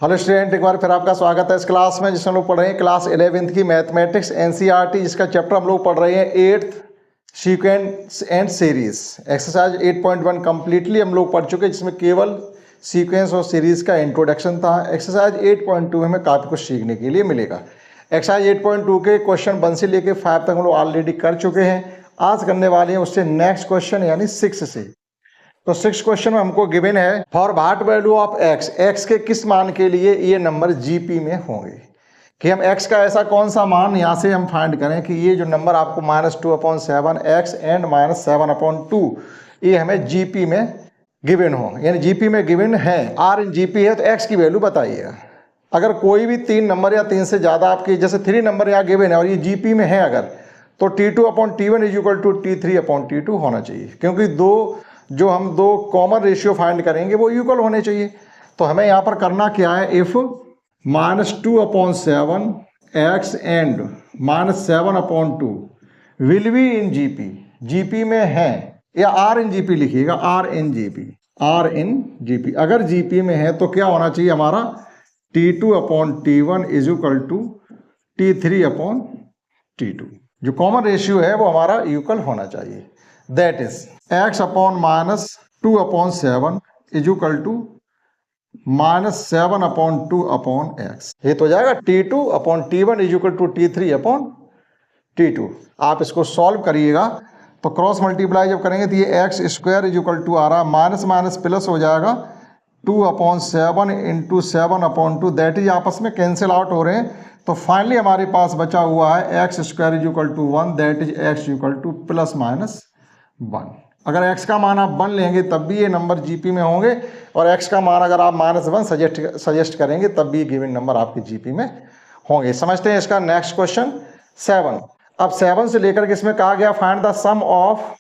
Hello student, एक बार फिर आपका स्वागत है इस क्लास में जिसमें हम लोग पढ़ रहे हैं क्लास 11th की मैथमेटिक्स एनसीईआरटी, जिसका चैप्टर हम लोग पढ़ रहे हैं 8th sequence and series. Exercise 8.1 completely हम लोग पढ़ चुके हैं, जिसमें केवल सीक्वेंस और सीरीज का इंट्रोडक्शन था। एक्सरसाइज 8.2 में हमें काफ़ी कुछ सीखने के लिए मिलेगा। एक्सरसाइज 8.2 के क्वेश्चन 1 से लेकर 5 तक हम लोग ऑलरेडी कर चुके हैं। आज करने वाले हैं उससे नेक्स्ट क्वेश्चन यानी 6 से। तो 6 क्वेश्चन में हमको गिवन है for what value of x, x के किस मान के लिए ये नंबर जीपी में होंगे, कि हम एक्स का ऐसा कौन सा मान यहाँ से हम फाइंड करें कि ये जो नंबर आपको -2/7 एक्स एंड -7/2 ये हमें जीपी में गिवन हो, यानी जीपी में गिवन है। आर इन जीपी है तो एक्स की वैल्यू बताइएगा। अगर कोई भी 3 नंबर या 3 से ज़्यादा आपकी जैसे 3 नंबर यहाँ गिवन है और ये जीपी में है अगर, तो T2/T1 = T3/T2 होना चाहिए, क्योंकि जो हम दो कॉमन रेशियो फाइंड करेंगे वो इक्वल होने चाहिए। तो हमें यहाँ पर करना क्या है, if -2/7 x and -7/2 will be in GP, GP में है, या आर इन जीपी लिखिएगा, are in GP, are in GP. अगर जीपी में है तो क्या होना चाहिए हमारा T2/T1 = T3/T2, जो कॉमन रेशियो है वो हमारा इक्वल होना चाहिए। दैट इज x/-2/7 -7/2/x, ये तो जाएगा T2/T1 = T3/T2। आप इसको सॉल्व करिएगा तो क्रॉस मल्टीप्लाई जब करेंगे तो ये x² आ रहा माइनस माइनस प्लस हो जाएगा 2/7 × 7/2, दैट इज आपस में कैंसिल आउट हो रहे हैं। तो फाइनली हमारे पास बचा हुआ है x² = 1, दैट इज x ± 1। अगर x का मान आप 1 लेंगे तब भी ये नंबर जीपी में होंगे, और x का मान अगर आप -1 सजेस्ट करेंगे तब भी गिवन नंबर आपके जीपी में होंगे। समझते हैं इसका नेक्स्ट क्वेश्चन 7। अब 7 से लेकर के इसमें कहा गया find the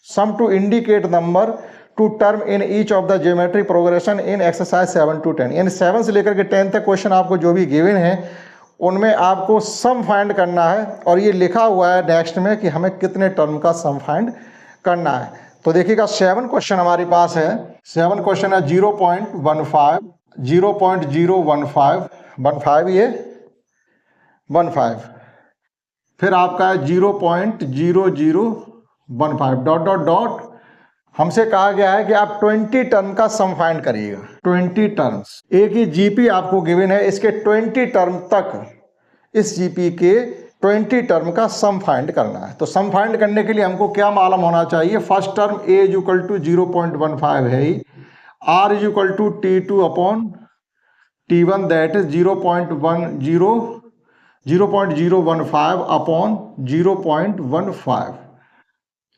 sum to indicate number to term in each of the geometric progression in exercise 7 to 10, यानी 7 से लेकर के 10 तक क्वेश्चन आपको जो भी गिवन है उनमें आपको सम फाइंड करना है, और ये लिखा हुआ है नेक्स्ट में कि हमें कितने टर्म का सम फाइंड करना है। तो देखिएगा 7 क्वेश्चन हमारे पास है। 7 क्वेश्चन है 0.15, 0.015, 15 ये 15, फिर आपका है 0.0015 डॉट डॉट डॉट। हमसे कहा गया है कि आप 20 टर्म का सम फाइंड करिएगा, 20 टर्म्स। एक ही जीपी आपको गिवन है, इसके 20 टर्म तक, इस जीपी के 20 टर्म का सम फाइंड करना है। तो सम फाइंड करने के लिए हमको क्या मालूम होना चाहिए, फर्स्ट टर्म a = 0.15 है ही, r = T2/T1, दैट इज 0.015/0.15।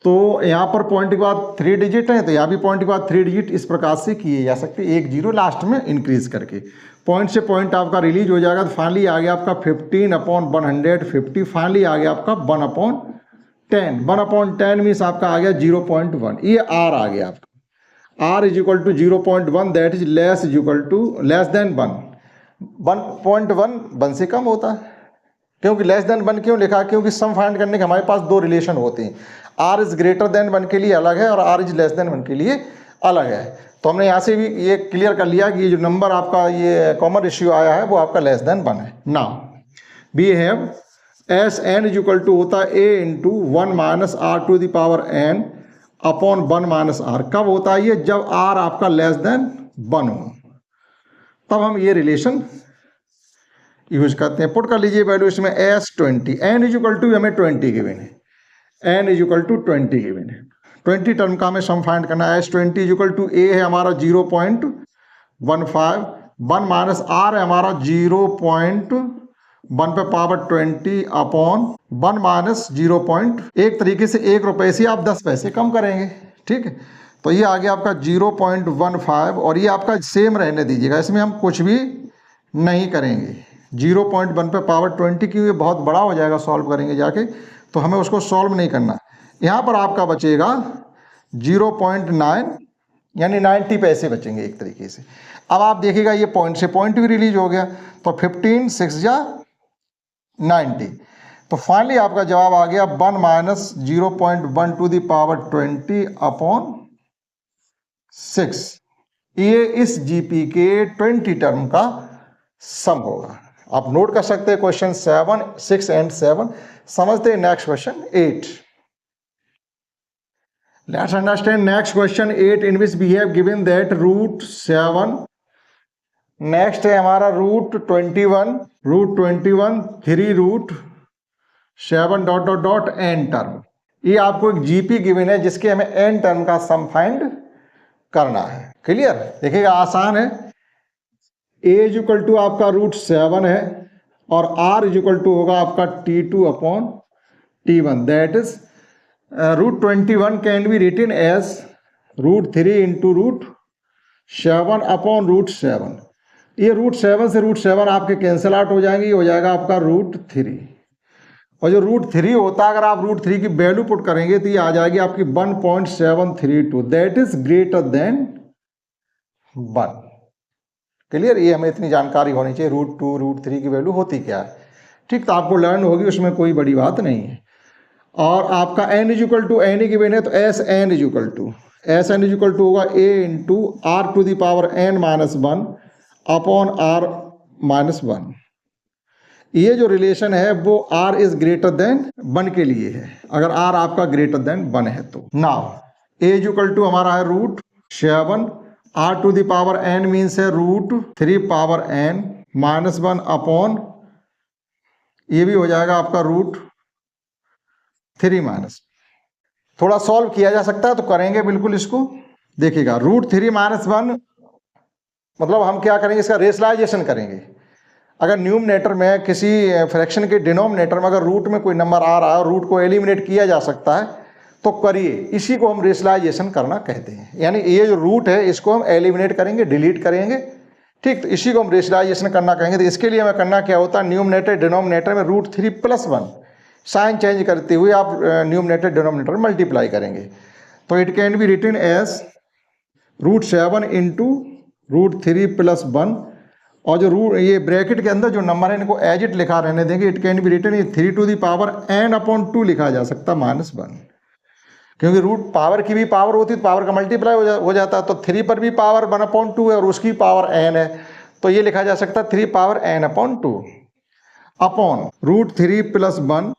तो यहाँ पर पॉइंट के बाद 3 डिजिट है, तो यहाँ भी पॉइंट के बाद 3 डिजिट इस प्रकार से किए जा सकते, 1 0 लास्ट में इंक्रीज करके पॉइंट से पॉइंट आपका रिलीज हो जाएगा। तो फाइनली आ गया आपका 15/150, फाइनली आ गया आपका 1/10, 1/10 मीन्स आपका आ गया 0.1, ये आर आ गया आपका, r = 0.1, that is less than 1। 1.1 1 से कम होता है, क्योंकि लेस देन 1 क्यों लिखा, क्योंकि सम फाइंड करने के हमारे पास 2 रिलेशन होते हैं, r इज ग्रेटर देन 1 के लिए अलग है और r इज लेस देन 1 के लिए अलग है। तो हमने यहाँ से भी ये क्लियर कर लिया कि ये जो नंबर आपका ये कॉमन रेशियो आया है वो आपका लेस देन 1 है। नाउ वी हैव Sn = होता है a × 1 - r⁴n अपॉन 1 - r। कब होता है ये, जब r आपका लेस देन 1 हो, तब हम ये रिलेशन यूज करते हैं। पुट कर लीजिए वैल्यू इसमें S20, n = हमें 20 गिवन है, n = 20 गिवन है, 20 टर्म का हमें सम फाइंड करना है। S20 = a है हमारा 0.15, 1 - r है हमारा 0.1/20 अपॉन 1 - 0. एक तरीके से 1 रुपये से आप 10 पैसे कम करेंगे, ठीक है। तो ये आ गया आपका 0.15, और ये आपका सेम रहने दीजिएगा, इसमें हम कुछ भी नहीं करेंगे। 0.1/20 की ये बहुत बड़ा हो जाएगा, सॉल्व करेंगे जाके, तो हमें उसको सॉल्व नहीं करना। यहाँ पर आपका बचेगा 0.9, यानी 90 पैसे बचेंगे एक तरीके से। अब आप देखिएगा ये पॉइंट से पॉइंट भी रिलीज हो गया, तो 15 6 या 90, तो फाइनली आपका जवाब आ गया 1 - 0.1 अपॉन 6। ये इस जीपी के 20 टर्म का सम होगा। आप नोट कर सकते हैं क्वेश्चन 7, 6 एंड 7। समझते हैं next question 8। Let's understand next question 8 in which we have given that root 7। Next है हमारा root 21, 3 root 7 dot dot dot n term. ये आपको एक जीपी गिवन है जिसके हमें एन टर्म का सम फाइंड करना है। क्लियर? देखिएगा आसान है। ए इज इक्वल टू आपका रूट 7 है और आर इज इक्वल टू होगा आपका T2 upon T1। That is root 21 can be written as root 3 into root 7 upon root 7। ये रूट 7 से रूट 7 आपके कैंसिल आउट हो जाएंगे, ये हो जाएगा आपका रूट 3। और जो रूट 3 होता है अगर आप रूट 3 की वैल्यू पुट करेंगे तो ये आ जाएगी आपकी 1.732। That is greater then 1। Clear? ये हमें इतनी जानकारी होनी चाहिए रूट 2 रूट 3 की वैल्यू होती क्या है। ठीक, तो आपको लर्न होगी, उसमें कोई बड़ी बात नहीं है। और आपका n is equal to n given है तो S N is equal to होगा a into r to the power n minus 1 upon r minus 1। ये जो रिलेशन है वो r इज ग्रेटर देन 1 के लिए है, अगर r आपका ग्रेटर देन 1 है तो। Now a is equal to हमारा है root 7, r to the power n means है root 3 power n minus 1 upon ये भी हो जाएगा आपका रूट 3 माइनस। थोड़ा सॉल्व किया जा सकता है तो करेंगे बिल्कुल इसको। देखिएगा रूट 3 माइनस 1 मतलब हम क्या करेंगे, इसका रेशनलाइजेशन करेंगे। अगर न्यूमरेटर में किसी फ्रैक्शन के डिनोमिनेटर में अगर रूट में कोई नंबर आ रहा है और रूट को एलिमिनेट किया जा सकता है तो करिए, इसी को हम रेशनलाइजेशन करना कहते हैं। यानी ये जो रूट है इसको हम एलिमिनेट करेंगे, डिलीट करेंगे। ठीक, तो इसी को हम रेशनलाइजेशन करना कहेंगे। तो इसके लिए हमें करना क्या होता है, न्यूमरेटर डिनोमिनेटर में रूट 3 प्लस 1 साइन चेंज करते हुए आप न्यूमरेटर डिनोमिनेटर मल्टीप्लाई करेंगे। तो it can be written as root 7 into root 3 plus 1। और जो रूट ये ब्रैकेट के अंदर जो नंबर है इनको एज इट लिखा रहने देंगे। It can be written 3 to the power n upon 2 लिखा जा सकता माइनस 1, क्योंकि रूट पावर की भी पावर होती है तो पावर का मल्टीप्लाई हो जाता है। तो 3 पर भी पावर 1 अपॉन 2 है और उसकी पावर n है, तो ये लिखा जा सकता है 3 power n upon 2 upon root 3 plus 1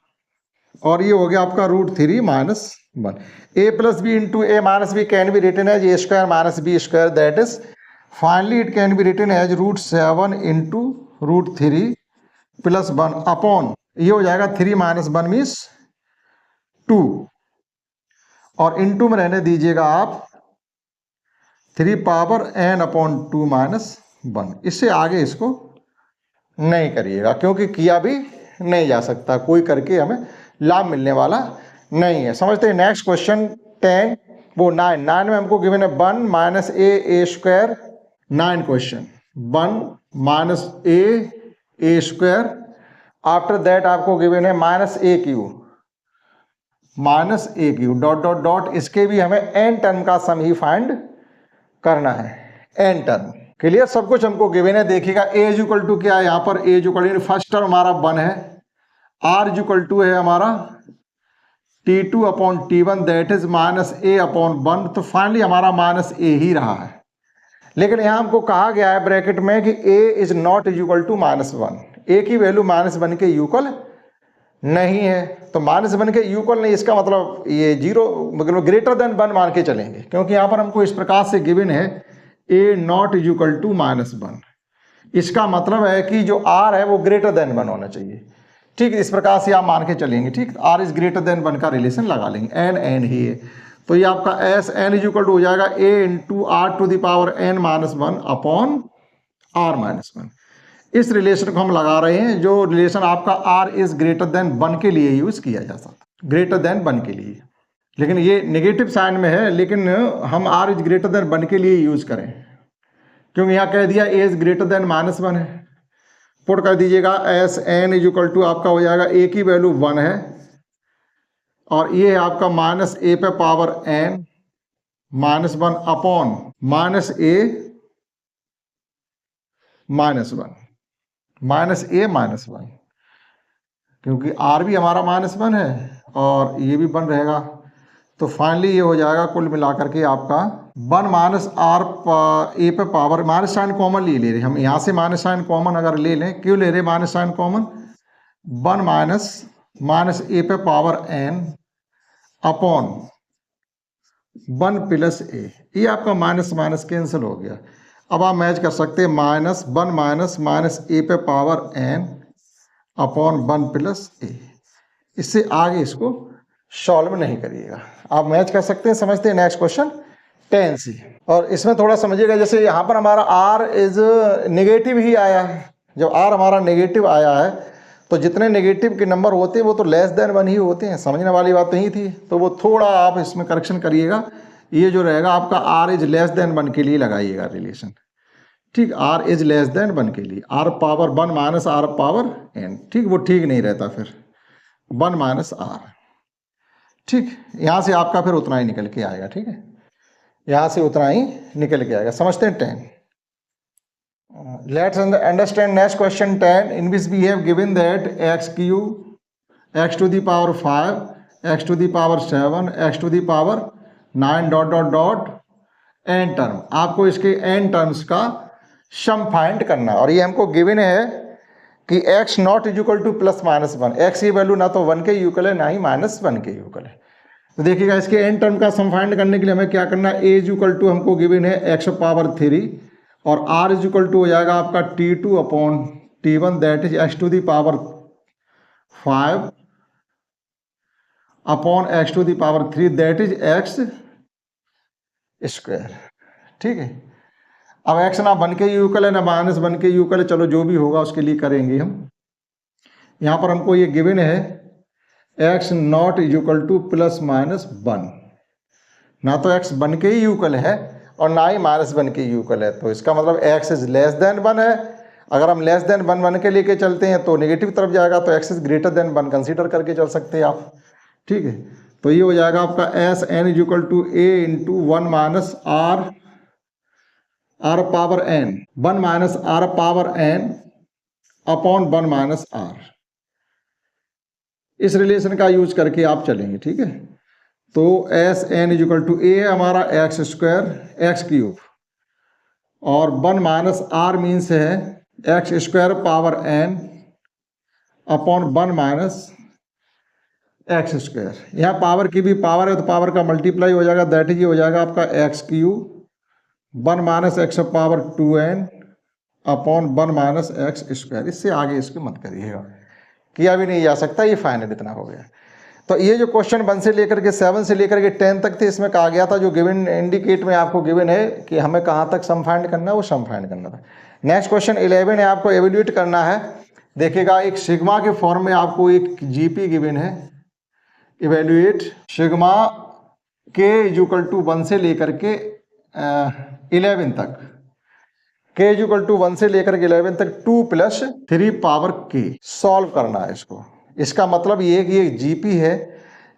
और ये हो गया आपका root 3 minus 1। a plus b into a minus b can be written as a square minus b square. That is finally it can be written as root 7 into root 3 plus 1 upon ये हो जाएगा 3 minus 1 means 2 और into में रहने दीजिएगा आप 3 power n upon 2 minus 1। इससे आगे इसको नहीं करिएगा क्योंकि किया भी नहीं जा सकता, कोई करके हमें लाभ मिलने वाला नहीं है। समझते हैं? नेक्स्ट क्वेश्चन 10 वो 9 में हमको गिवन है 1 minus A square. 9 question 1 minus A square. After that आपको गिवन है माइनस ए क्यू डॉट डॉट डॉट। इसके भी हमें एन टर्म का सम ही फाइंड करना है, एन टर्म। क्लियर? सब कुछ हमको गिवन है। देखिएगा ए इज इक्वल टू क्या है, यहाँ पर ए इज इक्वल फर्स्ट टर्म हमारा 1 है, आर इज इक्वल टू है हमारा T2 upon T1 that is minus A upon 1। तो फाइनली हमारा माइनस ए ही रहा है। लेकिन यहाँ हमको कहा गया है ब्रैकेट में कि a is not is equal to minus 1। A की वैल्यू माइनस 1 के इक्वल नहीं है, तो माइनस 1 के इक्वल नहीं, इसका मतलब ये 0 मतलब ग्रेटर देन 1 मान के चलेंगे, क्योंकि यहाँ पर हमको इस प्रकार से गिवन है a not is equal to minus 1। इसका मतलब है कि जो r है वो ग्रेटर देन 1 होना चाहिए। ठीक, इस प्रकार से आप मान के चलेंगे। ठीक, r इज ग्रेटर देन 1 का रिलेशन लगा लेंगे, n ही है। तो ये आपका S N is equal to हो जाएगा a into r to the power n minus 1 upon r minus 1। इस रिलेशन को हम लगा रहे हैं, जो रिलेशन आपका r इज ग्रेटर देन 1 के लिए यूज किया जा सकता है, ग्रेटर देन 1 के लिए। लेकिन ये नेगेटिव साइन में है, लेकिन हम r इज ग्रेटर देन 1 के लिए यूज करें, क्योंकि यहाँ कह दिया a is greater than minus 1 है। पुट कर दीजिएगा S N is equal to आपका हो जाएगा a की वैल्यू 1 है और ये है आपका माइनस ए पे power n minus 1 upon minus A minus 1 minus A minus 1, क्योंकि r भी हमारा माइनस 1 है और ये भी 1 रहेगा। तो फाइनली ये हो जाएगा कुल मिलाकर के आपका 1 माइनस आर ए पे पावर, माइनस साइन कॉमन ले रहे हम, यहाँ से माइनस साइन कॉमन अगर ले लें, क्यों ले रहे minus sign common, 1 minus A पे पावर एन अपॉन 1 प्लस ए, ये आपका माइनस माइनस कैंसिल हो गया। अब आप मैच कर सकते हैं -1 माइनस ए पे पावर एन अपॉन 1 प्लस ए। इससे आगे इसको सॉल्व नहीं करिएगा, आप मैच कर सकते हैं। समझते हैं नेक्स्ट क्वेश्चन 10 सी, और इसमें थोड़ा समझिएगा, जैसे यहाँ पर हमारा आर इज नेगेटिव ही आया है। जब आर हमारा नेगेटिव आया है तो जितने नेगेटिव के नंबर होते हैं वो तो लेस देन 1 ही होते हैं, समझने वाली बात नहीं थी। तो वो थोड़ा आप इसमें करेक्शन करिएगा, ये जो रहेगा आपका आर इज लेस देन 1 के लिए लगाइएगा रिलेशन, ठीक, आर इज लेस देन 1 के लिए, r power 1 minus are power n, ठीक, वो ठीक नहीं रहता फिर 1 माइनस आर, ठीक, यहाँ से आपका फिर उतना ही निकल के आएगा, ठीक है, यहाँ से उतना ही निकल के आएगा। समझते हैं 10। Let's understand next question 10, in which we have given that x cube x to the power 5 x to the power 7 x to the power 9 dot dot dot n term. आपको इसके एन टर्म्स का sum find करना, और ये हमको given है कि x not is equal two plus minus 1, x की वैल्यू ना तो 1 के इक्वल है ना ही -1 के इक्वल है। तो देखिएगा इसके एन टर्म का सम फाइंड करने के लिए हमें क्या करना है, a इज इक्वल टू हमको गिवन है x पावर 3 और r इज इक्वल टू हो जाएगा आपका t2 upon t1 that is x to the power 5 upon x to the power 3 that is x square, ठीक है। अब x ना 1 के इक्वल है ना -1 के इक्वल है, चलो जो भी होगा उसके लिए करेंगे हम। यहाँ पर हमको ये गिवन है x not is equal two plus minus 1, ना तो x 1 के ही इक्वल है और ना ही -1 के इक्वल है, तो इसका मतलब x इज लेस देन 1 है। अगर हम लेस देन 1 के लेके चलते हैं तो नेगेटिव तरफ जाएगा, तो x is greater then 1 consider करके चल सकते हैं आप, ठीक है। तो ये हो जाएगा आपका S N is equal to a into 1 minus are power n, 1 minus are power n upon 1 minus R. इस रिलेशन का यूज करके आप चलेंगे, ठीक है। तो S N is equal to A है हमारा एक्स स्क्वायर एक्स क्यूब और 1 माइनस आर मीन्स है X square power n upon 1 minus X square. यहाँ पावर की भी पावर है तो पावर का मल्टीप्लाई हो जाएगा, दैट इज हो जाएगा आपका x cube 1 minus x power 2n upon 1 minus X square. इससे आगे इसको मत करिएगा, किया भी नहीं जा सकता, ये फाइनल इतना हो गया। तो ये जो क्वेश्चन 1 से लेकर के 7 से लेकर के 10 तक थे, इसमें कहा गया था जो गिवन इंडिकेट में आपको गिवन है कि हमें कहाँ तक सम फाइंड करना है, वो सम फाइंड करना था। नेक्स्ट क्वेश्चन 11 है, आपको एवेल्यूएट करना है। देखिएगा एक सिग्मा के फॉर्म में आपको एक जीपी गिवन है, इवेल्युएट सिग्मा के इज इक्वल टू 1 से लेकर के 11 तक, के इज इक्वल टू 1 से लेकर के 11 तक 2 प्लस 3 पावर के सॉल्व करना है इसको। इसका मतलब ये कि ये जीपी है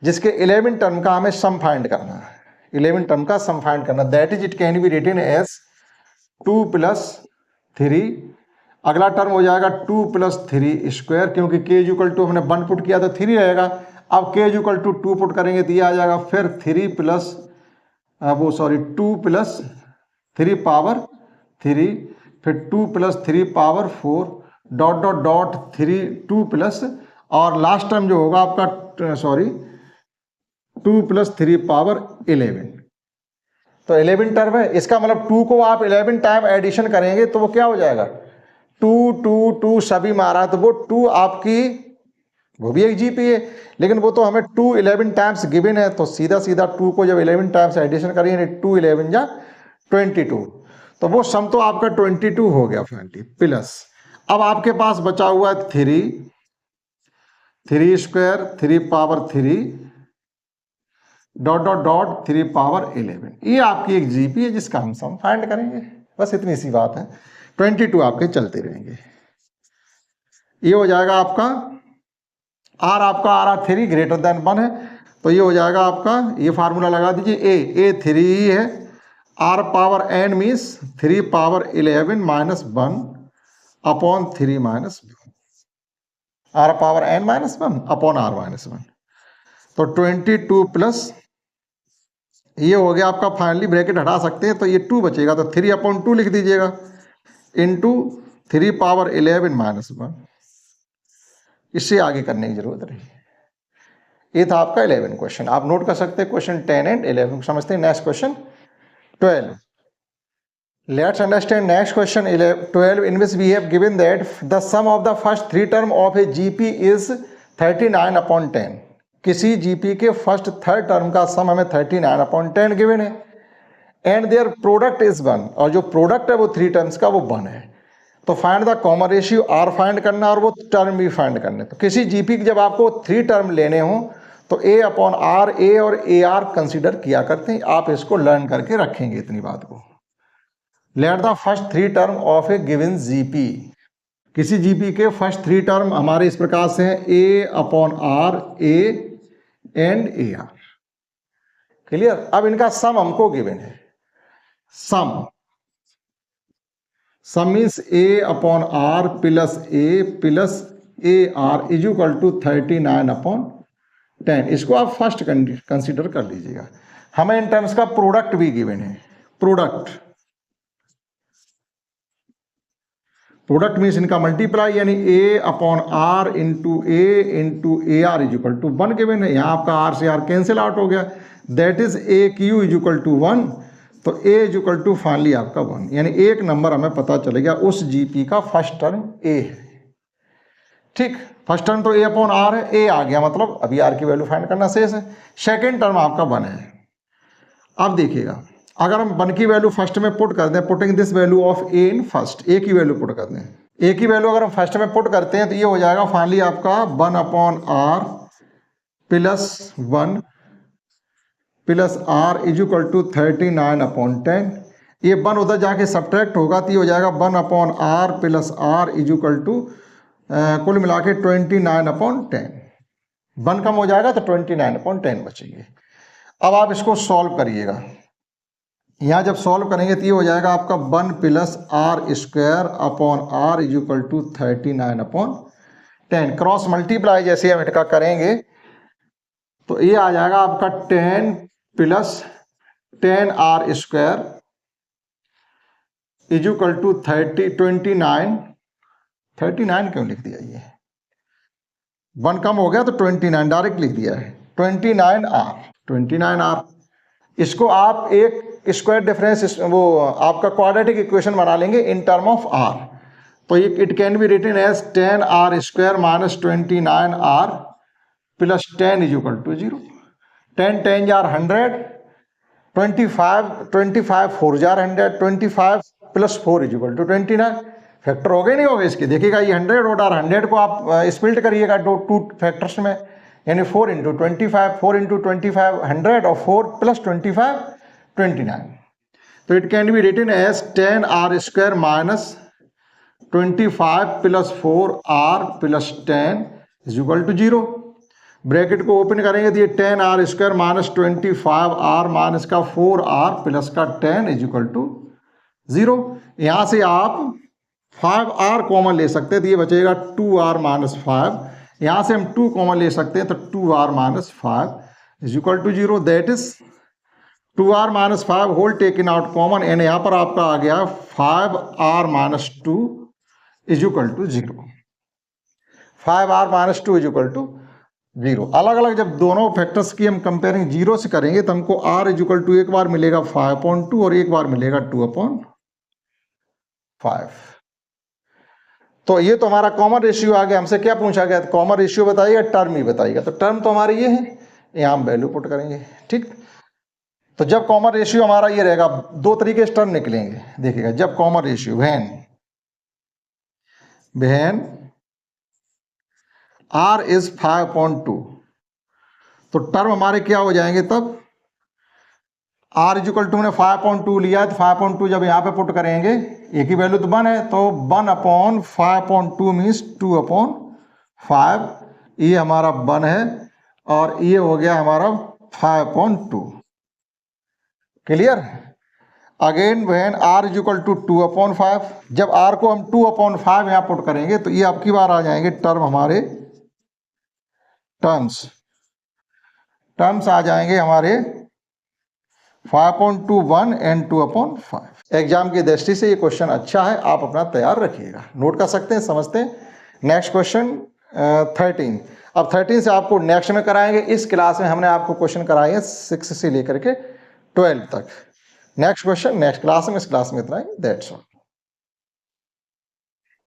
जिसके 11 टर्म का हमें सम फाइंड करना है, 11 टर्म का सम फाइंड करना, that is it can be written as 2 plus 3। अगला टर्म हो जाएगा 2 प्लस 3 स्क्वायर, क्योंकि के इज इक्वल टू हमने 1 पुट किया तो 3 रहेगा। अब के इज इक्वल टू 2 पुट करेंगे तो ये आ जाएगा, फिर 2 प्लस 3 पावर 3, फिर 2 plus 3 power 4 dot dot dot 3 2 plus, और लास्ट टर्म जो होगा आपका 2 प्लस 3 पावर 11। तो 11 टर्म है, इसका मतलब 2 को आप 11 टाइम एडिशन करेंगे तो वो क्या हो जाएगा, 2 2 2 सभी मारा है तो वो 2 आपकी वो भी एक जीपी है, लेकिन वो तो हमें 2 11 टाइम्स गिवन है, तो सीधा सीधा 2 को जब 11 टाइम्स एडिशन करेंगे 2 11 या 22, तो वो सम तो आपका 22 हो गया फाइनली प्लस। अब आपके पास बचा हुआ है 3 square 3 power 3 dot dot dot 3 power 11। ये आपकी एक जीपी है जिसका हम सम फाइंड करेंगे, बस इतनी सी बात है। 22 आपके चलते रहेंगे। ये हो जाएगा आपका आर, आपका आर 3 ग्रेटर देन 1 है, तो ये हो जाएगा आपका, ये फार्मूला लगा दीजिए, ए 3 ही है, r power n means 3 power 11 minus 1 upon 3 minus 1, r power n minus 1 upon r minus 1, तो 22 प्लस ये हो गया आपका, फाइनली ब्रैकेट हटा सकते हैं तो ये 2 बचेगा, तो 3/2 लिख दीजिएगा इंटू 3^11 -1। इससे आगे करने की जरूरत नहीं। ये था आपका 11 क्वेश्चन। आप नोट कर सकते हैं क्वेश्चन 10 एंड 11 समझते हैं। Next question 12। Let's understand next question 12, in which we have given that the sum of the first 3 term of a GP is 39/10। किसी GP के फर्स्ट 3rd टर्म का सम हमें 39/10 गिवन है, एंड देयर प्रोडक्ट इज 1, और जो product है वो 3 terms का वो 1 है। तो find the common ratio R find करना और वो टर्म भी फाइंड करने। तो किसी GP की जब आपको 3 टर्म लेने हो तो A/R, A और AR कंसिडर किया करते हैं। आप इसको लर्न करके रखेंगे इतनी बात को। Let the first 3 term of A given GP। किसी GP के फर्स्ट 3 टर्म हमारे इस प्रकार से हैं A/R, A and AR। Clear? अब इनका सम हमको गिवन है। Sum means A/R plus A plus AR is equal to 39/10। इसको आप फर्स्ट कंसिडर कर लीजिएगा। हमें इन टर्म्स का प्रोडक्ट भी गिवन है। प्रोडक्ट मीन्स इनका मल्टीप्लाई, यानी A/R into A into AR is equal to 1 given है। यहाँ आपका R से R कैंसिल आउट हो गया, that is AQ is equal to 1। तो A is equal to finally आपका 1, यानी एक नंबर हमें पता चलेगा उस GP का फर्स्ट टर्म A है। ठीक, फर्स्ट टर्म तो A/R है, A आ गया, मतलब अभी R की वैल्यू फाइंड करना शेष है। सेकेंड टर्म आपका 1 है। अब देखिएगा, अगर हम 1 की वैल्यू फर्स्ट में पुट कर दें, putting this value of A in first, A की वैल्यू पुट कर दें। A की वैल्यू अगर हम फर्स्ट में पुट करते हैं तो ये हो जाएगा फाइनली आपका 1/R plus 1 plus R is equal to 39/10। ये 1 उधर जाके सब्ट्रैक्ट होगा तो ये हो जाएगा 1/R plus R is equal to कुल मिला के 29/10। 1 कम हो जाएगा तो 29/10 बचेंगे। अब आप इसको सॉल्व करिएगा। यहाँ जब सॉल्व करेंगे तो ये हो जाएगा आपका 1 plus R² is equal to 39/10। Cross multiply जैसे हम इनका करेंगे तो ये आ जाएगा आपका 10 plus 10R² is equal to 39 क्यों लिख दिया? ये 1 कम हो गया तो 29 डायरेक्ट लिख दिया है। 29R। इसको आप एक स्क्वायर डिफरेंस, वो आपका क्वाड्रेटिक इक्वेशन बना लेंगे इन टर्म ऑफ R। तो it can be written as 10R² minus 29R plus 10 is equal to 0। 10 10 जार 100, 25 4 जार 100, 25 plus 4 is equal to 29। Factor हो गए नहीं हो गए इसके? देखिएगा ये 100 और 100 को आप स्प्लिट करिएगा 2 फैक्टर्स में, यानी 4 इंटू 25, 4 इंटू 25 100 और 4 प्लस 25 29। तो it can be written as 10R² minus 25 plus 4R plus 10 is equal to 0। Bracket को ओपन करेंगे तो ये 10R² माइनस 25R माइनस का 4R प्लस का 10 इज इक्वल टू 0। यहाँ से आप 5R कॉमन ले सकते हैं तो ये बचेगा 2R माइनस 5। यहाँ से हम 2 कॉमन ले सकते हैं तो 2R minus 5 is equal to 0। That is 2R minus 5 whole taken out common, and यहाँ पर आपका आ गया 5R minus 2 is equal to 0। 5R minus 2 is equal to 0। अलग अलग जब दोनों फैक्टर्स की हम कंपेयरिंग 0 से करेंगे तो हमको R इज इक्वल टू एक बार मिलेगा 5/2 और एक बार मिलेगा 2/5। तो ये तो हमारा कॉमन रेशियो आ गया। हमसे क्या पूछा गया? कॉमन रेशियो बताइएगा, टर्म ही बताइएगा। तो टर्म तो हमारे ये है, यहाँ हम वैल्यू पुट करेंगे। ठीक, तो जब कॉमन रेशियो हमारा ये रहेगा, 2 तरीके से टर्म निकलेंगे। देखिएगा, जब common ratio when R is 5/2 तो टर्म हमारे क्या हो जाएंगे? तब R इज इक्वल टू हमने 5/2 लिया है तो 5/2 जब यहाँ पे पुट करेंगे, एक ही वैल्यू तो 1 है, तो 1/5/2 मीन्स 2/5। ये हमारा 1 है और ये हो गया हमारा 5/2। Clear? Again when R is equal to 2/5, जब R को हम 2/5 यहाँ पुट करेंगे तो ये आपकी बार आ जाएंगे टर्म हमारे, टर्म्स आ जाएंगे हमारे 5.21 एंड 2/5। एग्जाम की दृष्टि से ये क्वेश्चन अच्छा है, आप अपना तैयार रखिएगा, नोट कर सकते हैं, समझते हैं। Next question 13। अब 13 से आपको नेक्स्ट में कराएंगे। इस क्लास में हमने आपको क्वेश्चन कराए हैं 6 से लेकर के 12 तक। नेक्स्ट क्वेश्चन नेक्स्ट क्लास में, इस क्लास में इतना ही, दैट्स ऑल।